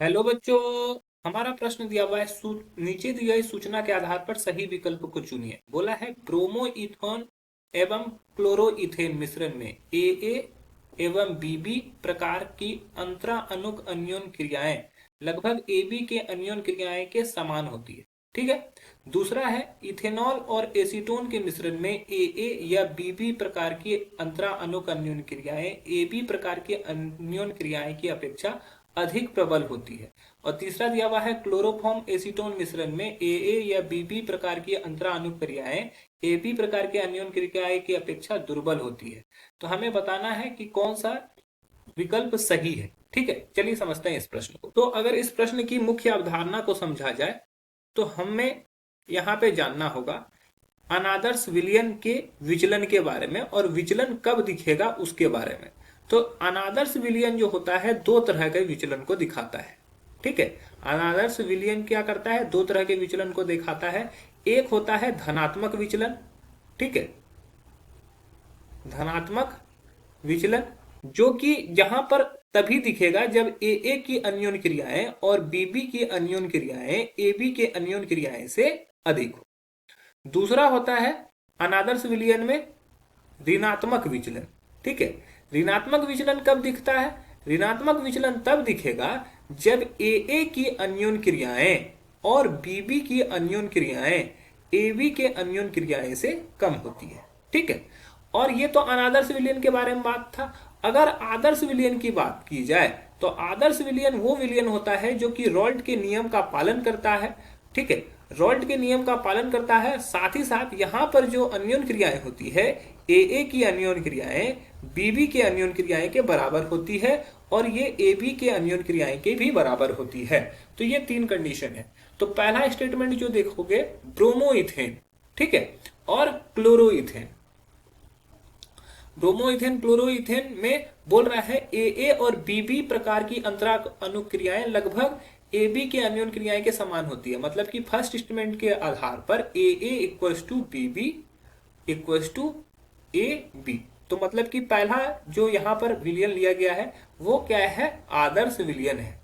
Hello बच्चों। हमारा प्रश्न दिया हुआ है नीचे दी गई सूचना के आधार पर सही विकल्प को चुनिए। बोला है ब्रोमो इथेन एवं क्लोरो इथेन मिश्रण में ए एवं बीबी प्रकार की अंतरा अणुक अन्योन क्रियाएं लगभग एबी के अन्योन क्रियाएं के समान होती है। ठीक है। दूसरा है इथेनॉल और एसीटोन के मिश्रण में ए या बीबी प्रकार की अंतरा अणुक अन्योन क्रियाएं एबी प्रकार की अन्योन क्रियाएं की अपेक्षा अधिक प्रबल होती है। और तीसरा दिया हुआ है क्लोरोफॉर्म एसीटोन मिश्रण में ए या बीबी प्रकार की अंतरा अणु क्रियाएं एबी प्रकार के अन्योन क्रियाएं की अपेक्षा दुर्बल होती है। तो हमें बताना है कि कौन सा विकल्प सही है। ठीक है, चलिए समझते हैं इस प्रश्न को। तो अगर इस प्रश्न की मुख्य अवधारणा को समझा जाए तो हमें यहाँ पे जानना होगा अनादर्श विलयन के विचलन के बारे में और विचलन कब दिखेगा उसके बारे में। तो अनादर्श विलयन जो होता है दो तरह के विचलन को दिखाता है। ठीक है। अनादर्श विलयन क्या करता है, दो तरह के विचलन को दिखाता है। एक होता है धनात्मक विचलन। ठीक है, धनात्मक विचलन जो कि जहां पर तभी दिखेगा जब ए की अन्योन क्रियाएं और बीबी की अन्योन क्रियाएं एबी के अन्योन क्रियाएं से अधिक हो। दूसरा होता है अनादर्श विलयन में ऋणात्मक विचलन। ठीक है। ऋणात्मक विचलन कब दिखता है, ऋणात्मक विचलन तब दिखेगा जब ए की अन्योन क्रियाएं और बीबी की अन्योन क्रियाएं एबी के अन्योन क्रियाएं से कम होती है। ठीक है। और ये तो अनादर्श विलयन के बारे में बात था। अगर आदर्श विलयन की बात की जाए तो आदर्श विलयन वो विलयन होता है जो कि रॉल्ट के नियम का पालन करता है। ठीक है, रॉल्ट के नियम का पालन करता है, साथ ही साथ यहां पर जो अन्योन क्रियाएं होती है ए की अन्योन क्रियाएं बीबी के अन्योन क्रियाएं के बराबर होती है और ये एबी के अन्योन क्रियाएं के भी बराबर होती है। तो ये तीन कंडीशन है। तो पहला स्टेटमेंट जो देखोगे ब्रोमोइथेन, ठीक है, और क्लोरोइथेन। ब्रोमोइथेन क्लोरोइथेन में बोल रहा है ए और बीबी प्रकार की अंतरा अनुक्रियाएं लगभग एबी के अन्योन क्रियाएं के समान होती है। मतलब कि फर्स्ट स्टेटमेंट के आधार पर A equals to B B equals to A B. तो मतलब कि पहला जो यहां पर विलयन लिया गया है वो क्या है, आदर्श विलयन है।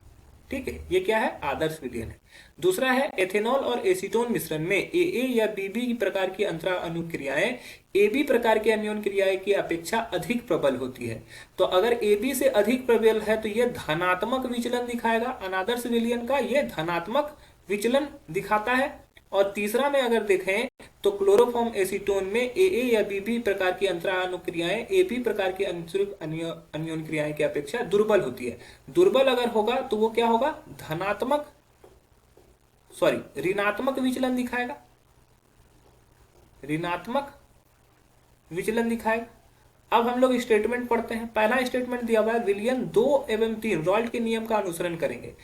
ठीक है, ये क्या है, आदर्श विलयन है। दूसरा है एथेनॉल और एसीटोन मिश्रण में ए या बीबी प्रकार की अंतरा अनुक्रियाएं एबी प्रकार के अन्योन क्रियाएं की अपेक्षा अधिक प्रबल होती है। तो अगर एबी से अधिक प्रबल है तो यह धनात्मक विचलन दिखाएगा। अनादर्श विलयन का यह धनात्मक विचलन दिखाता है। और तीसरा में अगर देखें तो क्लोरोफॉर्म एसीटोन में ए या बीबी प्रकार की अंतरा अनुक्रियाएं एबी प्रकार की अन्योन क्रियाएं की अपेक्षा दुर्बल होती है। दुर्बल अगर होगा तो वो क्या होगा, धनात्मक ऋणात्मक विचलन दिखाएगा। ऋणात्मक विचलन दिखाएगा। अब हम लोग स्टेटमेंट पढ़ते हैं। पहला स्टेटमेंट दिया हुआ है विलयन 2 एवं 3 रॉल्ट के नियम का अनुसरण करेंगे।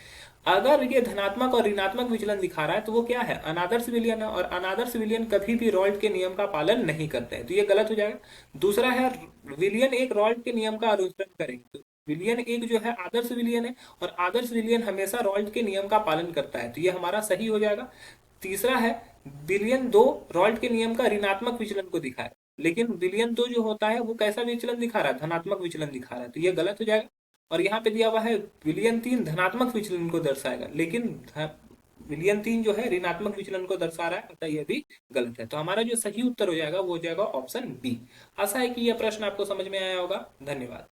अगर ये धनात्मक और ऋणात्मक विचलन दिखा रहा है तो वो क्या है, अनादर्श विलयन है। और अनादर्श विलयन कभी भी रॉल्ट के नियम का पालन नहीं करते हैं, तो ये गलत हो जाएगा। दूसरा है विलयन एक रॉल्ट के नियम का अनुसरण करेंगे। तो विलयन एक जो है आदर्श विलयन है और आदर्श विलयन हमेशा रॉल्ट के नियम का पालन करता है, तो ये हमारा सही हो जाएगा। तीसरा है विलयन 2 रॉल्ट के नियम का ऋणात्मक विचलन को दिखाए, लेकिन विलयन 2 जो होता है वो कैसा विचलन दिखा रहा है, धनात्मक विचलन दिखा रहा है, तो ये गलत हो जाएगा। और यहाँ पे दिया हुआ है विलयन 3 धनात्मक विचलन को दर्शाएगा, लेकिन विलयन 3 जो है ऋणात्मक विचलन को दर्शा रहा है, अतः यह भी गलत है। तो हमारा जो सही उत्तर हो जाएगा वो हो जाएगा ऑप्शन बी। आशा है कि यह प्रश्न आपको समझ में आया होगा। धन्यवाद।